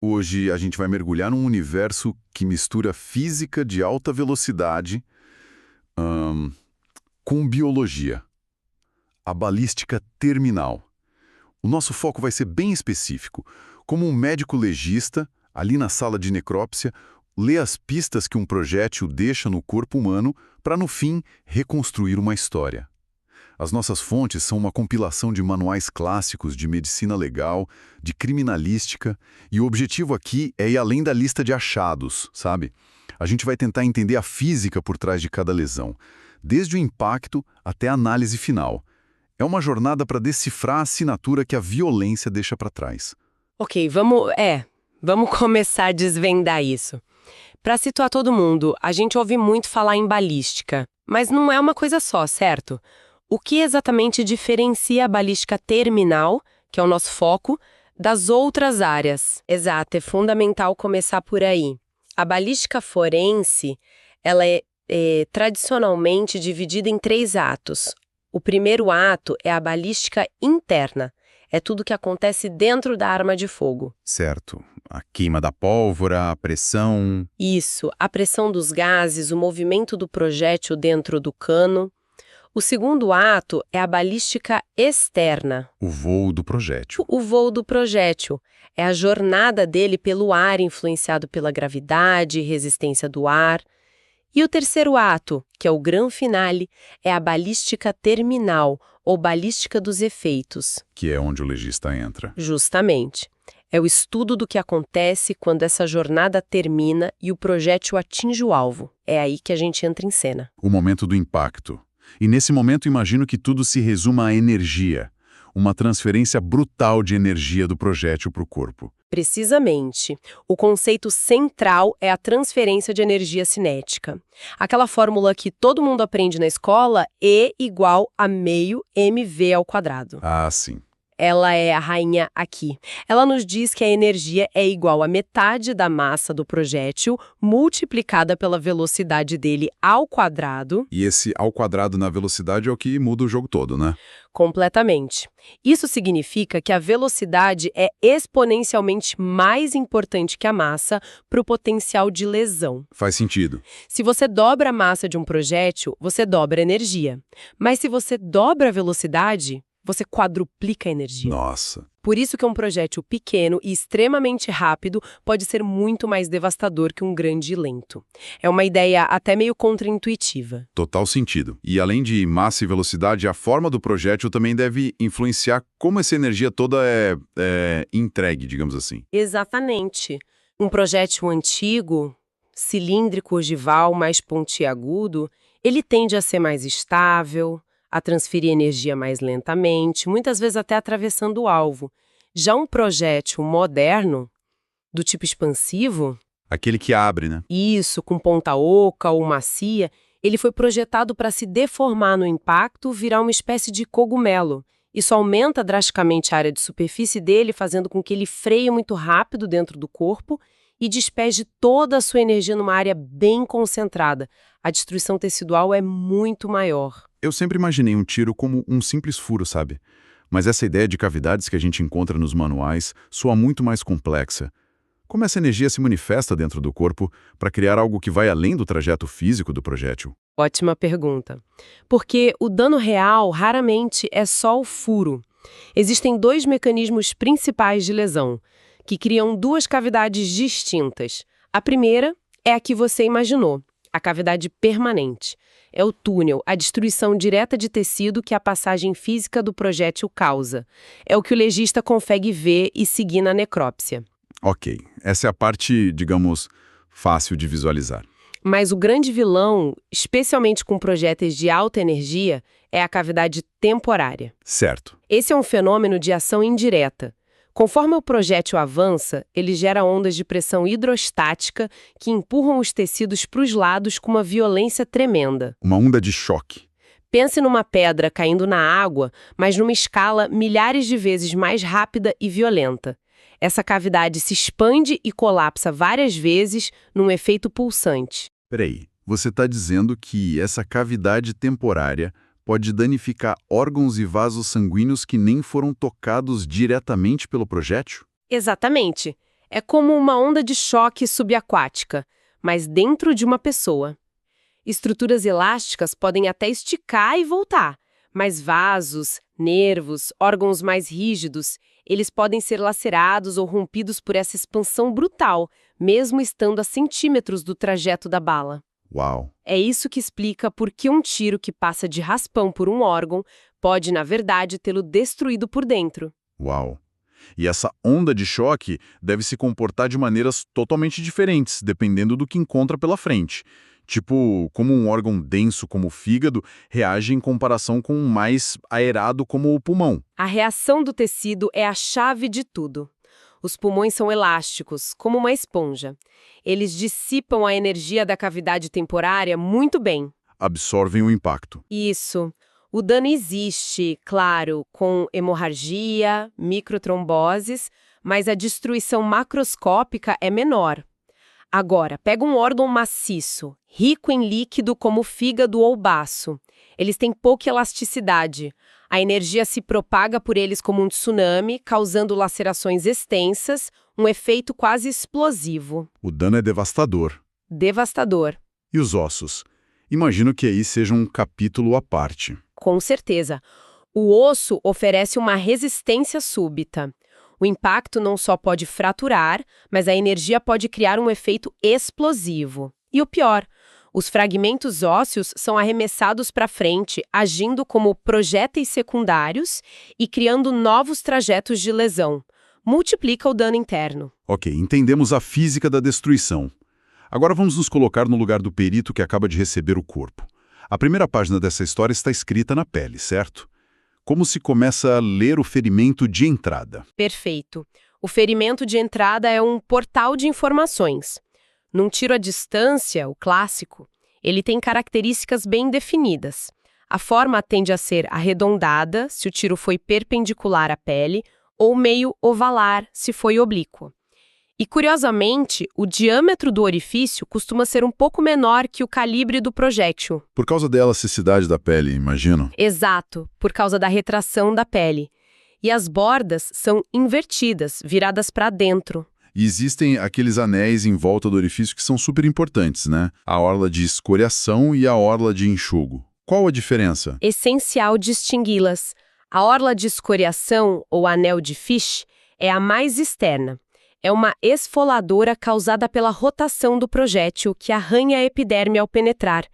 Hoje a gente vai mergulhar num universo que mistura física de alta velocidade, ahn, com biologia, a balística terminal. O nosso foco vai ser bem específico. Como um médico legista, ali na sala de necrópsia, lê as pistas que um projétil deixa no corpo humano para, no fim, reconstruir uma história. As nossas fontes são uma compilação de manuais clássicos de medicina legal, de criminalística, e o objetivo aqui é ir além da lista de achados, sabe? A gente vai tentar entender a física por trás de cada lesão, desde o impacto até a análise final. É uma jornada para decifrar a assinatura que a violência deixa para trás. Ok, vamos começar a desvendar isso. Para situar todo mundo, a gente ouve muito falar em balística, mas não é uma coisa só, certo? O que exatamente diferencia a balística terminal, que é o nosso foco, das outras áreas? Exato, é fundamental começar por aí. A balística forense, ela é tradicionalmente dividida em 3 atos. O primeiro ato é a balística interna. É tudo que acontece dentro da arma de fogo. Certo. A queima da pólvora, a pressão... Isso, a pressão dos gases, o movimento do projétil dentro do cano. O segundo ato é a balística externa. O voo do projétil. O voo do projétil é a jornada dele pelo ar influenciado pela gravidade e resistência do ar. E o terceiro ato, que é o grande finale, é a balística terminal, ou balística dos efeitos. Que é onde o legista entra. Justamente. É o estudo do que acontece quando essa jornada termina e o projétil atinge o alvo. É aí que a gente entra em cena. O momento do impacto. E nesse momento imagino que tudo se resuma à energia. Uma transferência brutal de energia do projétil para o corpo. Precisamente. O conceito central é a transferência de energia cinética. Aquela fórmula que todo mundo aprende na escola, E igual a meio mv². Ah, sim. Ela é a rainha aqui. Ela nos diz que a energia é igual a metade da massa do projétil multiplicada pela velocidade dele ao quadrado. E esse ao quadrado na velocidade é o que muda o jogo todo, né? Completamente. Isso significa que a velocidade é exponencialmente mais importante que a massa para o potencial de lesão. Faz sentido. Se você dobra a massa de um projétil, você dobra a energia. Mas se você dobra a velocidade, você quadruplica a energia. Nossa. Por isso que um projétil pequeno e extremamente rápido pode ser muito mais devastador que um grande e lento. É uma ideia até meio contraintuitiva. Total sentido. E além de massa e velocidade, a forma do projétil também deve influenciar como essa energia toda é entregue, digamos assim. Exatamente. Um projétil antigo, cilíndrico, ogival, mais pontiagudo, ele tende a ser mais estável, a transferir energia mais lentamente, muitas vezes até atravessando o alvo. Já um projétil moderno, do tipo expansivo... Aquele que abre, né? Isso, com ponta oca ou macia, ele foi projetado para se deformar no impacto, virar uma espécie de cogumelo. Isso aumenta drasticamente a área de superfície dele, fazendo com que ele freie muito rápido dentro do corpo e despeje toda a sua energia numa área bem concentrada. A destruição tecidual é muito maior. Eu sempre imaginei um tiro como um simples furo, sabe? Mas essa ideia de cavidades que a gente encontra nos manuais soa muito mais complexa. Como essa energia se manifesta dentro do corpo para criar algo que vai além do trajeto físico do projétil? Ótima pergunta. Porque o dano real raramente é só o furo. Existem 2 mecanismos principais de lesão, que criam 2 cavidades distintas. A primeira é a que você imaginou, a cavidade permanente. É o túnel, a destruição direta de tecido que a passagem física do projétil causa. É o que o legista consegue ver e seguir na necrópsia. Ok, essa é a parte, digamos, fácil de visualizar. Mas o grande vilão, especialmente com projéteis de alta energia, é a cavidade temporária. Certo. Esse é um fenômeno de ação indireta. Conforme o projétil avança, ele gera ondas de pressão hidrostática que empurram os tecidos para os lados com uma violência tremenda. Uma onda de choque. Pense numa pedra caindo na água, mas numa escala milhares de vezes mais rápida e violenta. Essa cavidade se expande e colapsa várias vezes num efeito pulsante. Peraí, você está dizendo que essa cavidade temporária pode danificar órgãos e vasos sanguíneos que nem foram tocados diretamente pelo projétil? Exatamente. É como uma onda de choque subaquática, mas dentro de uma pessoa. Estruturas elásticas podem até esticar e voltar, mas vasos, nervos, órgãos mais rígidos, eles podem ser lacerados ou rompidos por essa expansão brutal, mesmo estando a centímetros do trajeto da bala. Uau! É isso que explica por que um tiro que passa de raspão por um órgão pode, na verdade, tê-lo destruído por dentro. Uau! E essa onda de choque deve se comportar de maneiras totalmente diferentes, dependendo do que encontra pela frente. Tipo, como um órgão denso como o fígado reage em comparação com um mais aerado como o pulmão. A reação do tecido é a chave de tudo. Os pulmões são elásticos, como uma esponja. Eles dissipam a energia da cavidade temporária muito bem. Absorvem o impacto. Isso. O dano existe, claro, com hemorragia, microtromboses, mas a destruição macroscópica é menor. Agora, pega um órgão maciço, rico em líquido como o fígado ou baço. Eles têm pouca elasticidade. A energia se propaga por eles como um tsunami, causando lacerações extensas, um efeito quase explosivo. O dano é devastador. Devastador. E os ossos? Imagino que aí seja um capítulo à parte. Com certeza. O osso oferece uma resistência súbita. O impacto não só pode fraturar, mas a energia pode criar um efeito explosivo. E o pior, os fragmentos ósseos são arremessados para frente, agindo como projéteis secundários e criando novos trajetos de lesão. Multiplica o dano interno. Ok, entendemos a física da destruição. Agora vamos nos colocar no lugar do perito que acaba de receber o corpo. A primeira página dessa história está escrita na pele, certo? Como se começa a ler o ferimento de entrada? Perfeito. O ferimento de entrada é um portal de informações. Num tiro à distância, o clássico, ele tem características bem definidas. A forma tende a ser arredondada, se o tiro foi perpendicular à pele, ou meio ovalar, se foi oblíquo. E, curiosamente, o diâmetro do orifício costuma ser um pouco menor que o calibre do projétil. Por causa da elasticidade da pele, imagino. Exato, por causa da retração da pele. E as bordas são invertidas, viradas para dentro. E existem aqueles anéis em volta do orifício que são super importantes, né? A orla de escoriação e a orla de enxugo. Qual a diferença? Essencial distingui-las. A orla de escoriação, ou anel de Fish, é a mais externa. É uma esfoladora causada pela rotação do projétil que arranha a epiderme ao penetrar.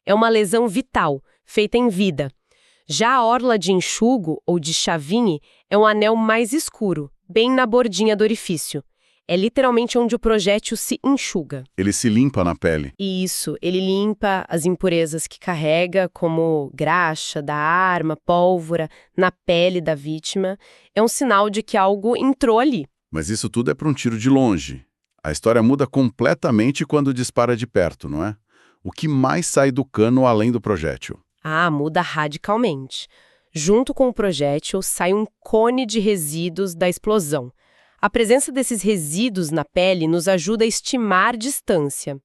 É uma lesão vital, feita em vida. Já a orla de enxugo, ou de Chavigny, é um anel mais escuro, bem na bordinha do orifício. É literalmente onde o projétil se enxuga. Ele se limpa na pele. Isso, ele limpa as impurezas que carrega, como graxa da arma, pólvora, na pele da vítima. É um sinal de que algo entrou ali. Mas isso tudo é para um tiro de longe. A história muda completamente quando dispara de perto, não é? O que mais sai do cano além do projétil? Ah, muda radicalmente. Junto com o projétil sai um cone de resíduos da explosão. A presença desses resíduos na pele nos ajuda a estimar distância.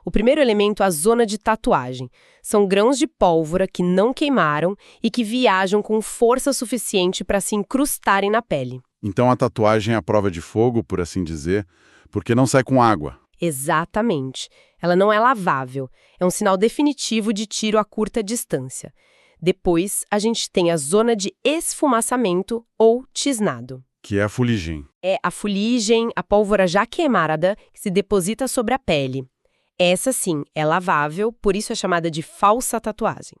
O primeiro elemento é a zona de tatuagem. São grãos de pólvora que não queimaram e que viajam com força suficiente para se incrustarem na pele. Então a tatuagem é a prova de fogo, por assim dizer, porque não sai com água. Exatamente. Ela não é lavável. É um sinal definitivo de tiro a curta distância. Depois, a gente tem a zona de esfumaçamento ou tisnado. Que é a fuligem. É a fuligem, a pólvora já queimada, que se deposita sobre a pele. Essa, sim, é lavável, por isso é chamada de falsa tatuagem.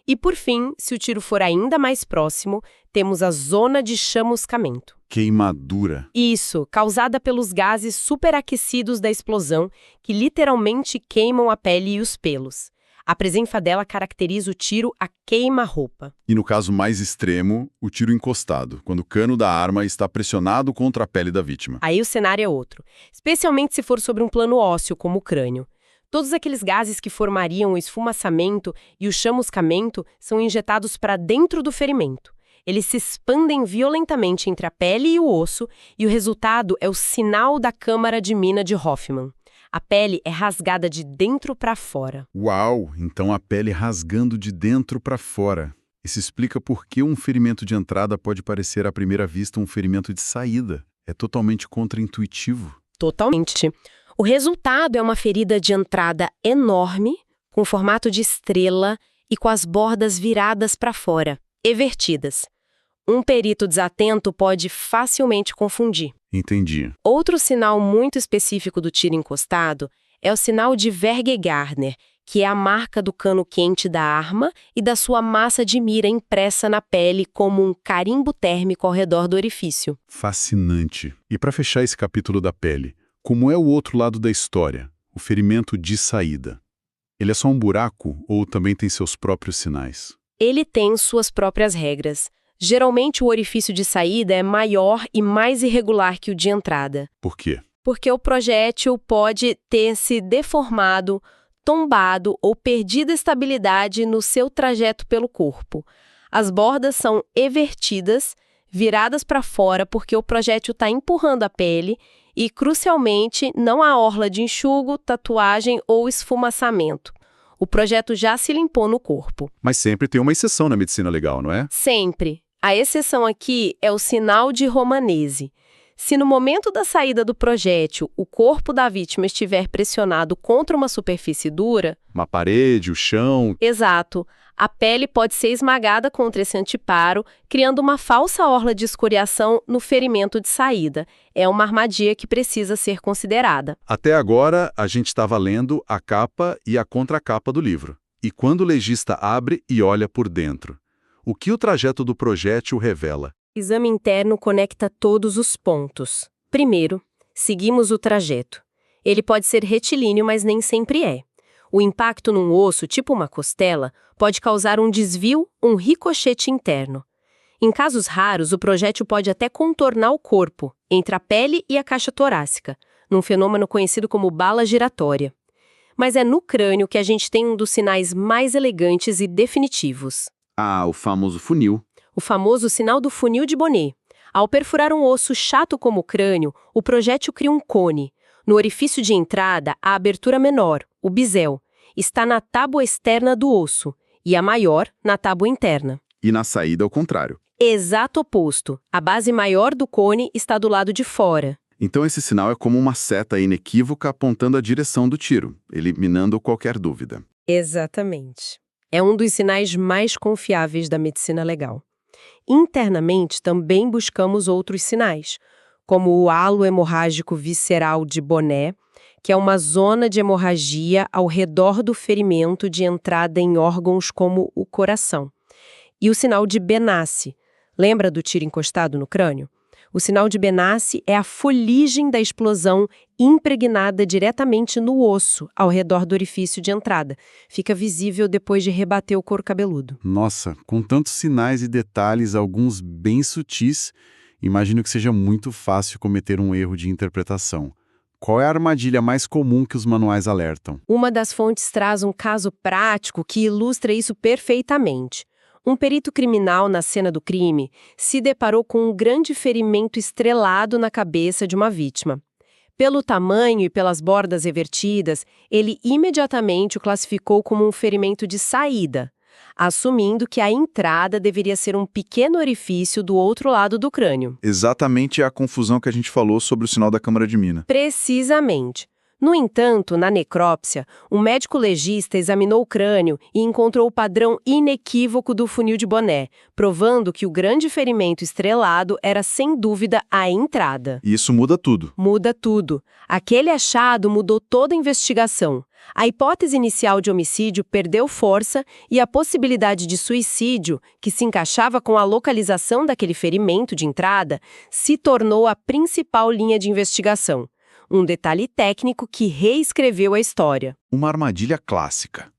E, por fim, se o tiro for ainda mais próximo, temos a zona de chamuscamento. Queimadura. Isso, causada pelos gases superaquecidos da explosão, que literalmente queimam a pele e os pelos. A presença dela caracteriza o tiro a queima-roupa. E no caso mais extremo, o tiro encostado, quando o cano da arma está pressionado contra a pele da vítima. Aí o cenário é outro, especialmente se for sobre um plano ósseo, como o crânio. Todos aqueles gases que formariam o esfumaçamento e o chamuscamento são injetados para dentro do ferimento. Eles se expandem violentamente entre a pele e o osso, e o resultado é o sinal da câmara de mina de Hoffman. A pele é rasgada de dentro para fora. Uau! Então a pele rasgando de dentro para fora. Isso explica por que um ferimento de entrada pode parecer à primeira vista um ferimento de saída. É totalmente contraintuitivo. Totalmente. O resultado é uma ferida de entrada enorme, com formato de estrela e com as bordas viradas para fora, evertidas. Um perito desatento pode facilmente confundir. Entendi. Outro sinal muito específico do tiro encostado é o sinal de Verge-Gardner, que é a marca do cano quente da arma e da sua massa de mira impressa na pele como um carimbo térmico ao redor do orifício. Fascinante. E para fechar esse capítulo da pele, como é o outro lado da história, o ferimento de saída? Ele é só um buraco ou também tem seus próprios sinais? Ele tem suas próprias regras. Geralmente o orifício de saída é maior e mais irregular que o de entrada. Por quê? Porque o projétil pode ter se deformado, tombado ou perdido estabilidade no seu trajeto pelo corpo. As bordas são evertidas, viradas para fora porque o projétil está empurrando a pele e, crucialmente, não há orla de enxugo, tatuagem ou esfumaçamento. O projétil já se limpou no corpo. Mas sempre tem uma exceção na medicina legal, não é? Sempre. A exceção aqui é o sinal de Romanese. Se no momento da saída do projétil o corpo da vítima estiver pressionado contra uma superfície dura... Uma parede, o chão... Exato. A pele pode ser esmagada contra esse anteparo, criando uma falsa orla de escoriação no ferimento de saída. É uma armadilha que precisa ser considerada. Até agora, a gente estava lendo a capa e a contracapa do livro. E quando o legista abre e olha por dentro, o que o trajeto do projétil revela? O exame interno conecta todos os pontos. Primeiro, seguimos o trajeto. Ele pode ser retilíneo, mas nem sempre é. O impacto num osso, tipo uma costela, pode causar um desvio, um ricochete interno. Em casos raros, o projétil pode até contornar o corpo, entre a pele e a caixa torácica, num fenômeno conhecido como bala giratória. Mas é no crânio que a gente tem um dos sinais mais elegantes e definitivos. Ah, o famoso funil. O famoso sinal do funil de Bonnet. Ao perfurar um osso chato como o crânio, o projétil cria um cone. No orifício de entrada, a abertura menor, o bisel, está na tábua externa do osso e a maior na tábua interna. E na saída, ao contrário. Exato oposto. A base maior do cone está do lado de fora. Então esse sinal é como uma seta inequívoca apontando a direção do tiro, eliminando qualquer dúvida. Exatamente. É um dos sinais mais confiáveis da medicina legal. Internamente, também buscamos outros sinais, como o halo hemorrágico visceral de Bonnet, que é uma zona de hemorragia ao redor do ferimento de entrada em órgãos como o coração. E o sinal de Benassi. Lembra do tiro encostado no crânio? O sinal de Benassi é a fuligem da explosão impregnada diretamente no osso, ao redor do orifício de entrada. Fica visível depois de rebater o couro cabeludo. Nossa, com tantos sinais e detalhes, alguns bem sutis, imagino que seja muito fácil cometer um erro de interpretação. Qual é a armadilha mais comum que os manuais alertam? Uma das fontes traz um caso prático que ilustra isso perfeitamente. Um perito criminal na cena do crime se deparou com um grande ferimento estrelado na cabeça de uma vítima. Pelo tamanho e pelas bordas revertidas, ele imediatamente o classificou como um ferimento de saída, assumindo que a entrada deveria ser um pequeno orifício do outro lado do crânio. Exatamente a confusão que a gente falou sobre o sinal da câmara de mina. Precisamente. No entanto, na necrópsia, um médico legista examinou o crânio e encontrou o padrão inequívoco do funil de Bonnet, provando que o grande ferimento estrelado era sem dúvida a entrada. E isso muda tudo. Muda tudo. Aquele achado mudou toda a investigação. A hipótese inicial de homicídio perdeu força e a possibilidade de suicídio, que se encaixava com a localização daquele ferimento de entrada, se tornou a principal linha de investigação. Um detalhe técnico que reescreveu a história. Uma armadilha clássica.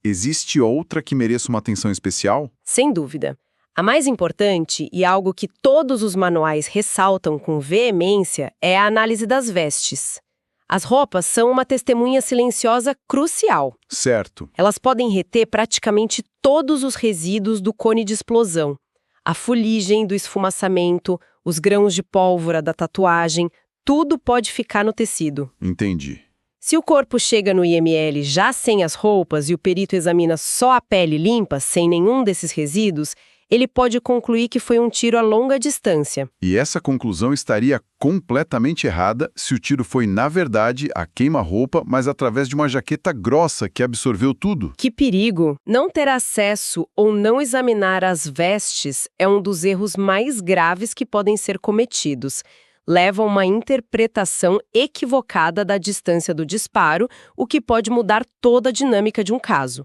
Existe outra que mereça uma atenção especial? Sem dúvida. A mais importante, e algo que todos os manuais ressaltam com veemência, é a análise das vestes. As roupas são uma testemunha silenciosa crucial. Certo. Elas podem reter praticamente todos os resíduos do cone de explosão. A fuligem do esfumaçamento, os grãos de pólvora da tatuagem, tudo pode ficar no tecido. Entendi. Se o corpo chega no IML já sem as roupas e o perito examina só a pele limpa, sem nenhum desses resíduos, ele pode concluir que foi um tiro a longa distância. E essa conclusão estaria completamente errada se o tiro foi, na verdade, a queima-roupa, mas através de uma jaqueta grossa que absorveu tudo. Que perigo! Não ter acesso ou não examinar as vestes é um dos erros mais graves que podem ser cometidos. Leva a uma interpretação equivocada da distância do disparo, o que pode mudar toda a dinâmica de um caso.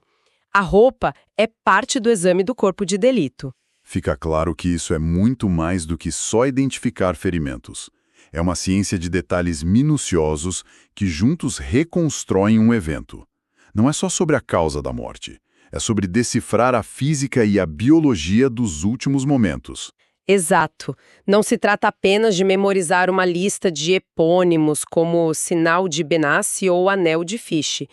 A roupa é parte do exame do corpo de delito. Fica claro que isso é muito mais do que só identificar ferimentos. É uma ciência de detalhes minuciosos que juntos reconstroem um evento. Não é só sobre a causa da morte. É sobre decifrar a física e a biologia dos últimos momentos. Exato. Não se trata apenas de memorizar uma lista de epônimos como sinal de Benassi ou anel de Fish.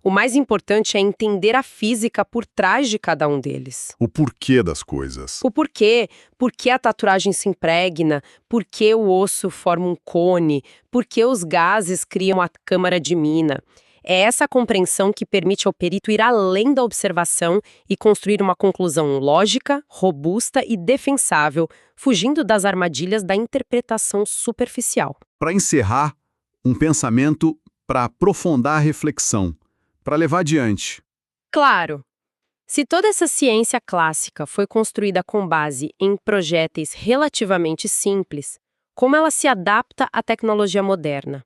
O mais importante é entender a física por trás de cada um deles. O porquê das coisas. O porquê, por que a tatuagem se impregna, por que o osso forma um cone, por que os gases criam a câmara de mina. É essa compreensão que permite ao perito ir além da observação e construir uma conclusão lógica, robusta e defensável, fugindo das armadilhas da interpretação superficial. Para encerrar, um pensamento para aprofundar a reflexão, para levar adiante. Claro! Se toda essa ciência clássica foi construída com base em projéteis relativamente simples, como ela se adapta à tecnologia moderna?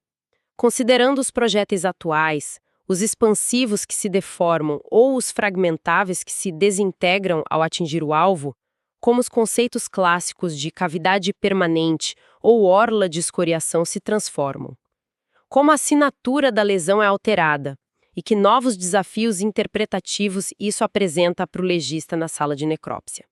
Considerando os projéteis atuais, os expansivos que se deformam ou os fragmentáveis que se desintegram ao atingir o alvo, como os conceitos clássicos de cavidade permanente ou orla de escoriação se transformam. Como a assinatura da lesão é alterada e que novos desafios interpretativos isso apresenta para o legista na sala de necrópsia.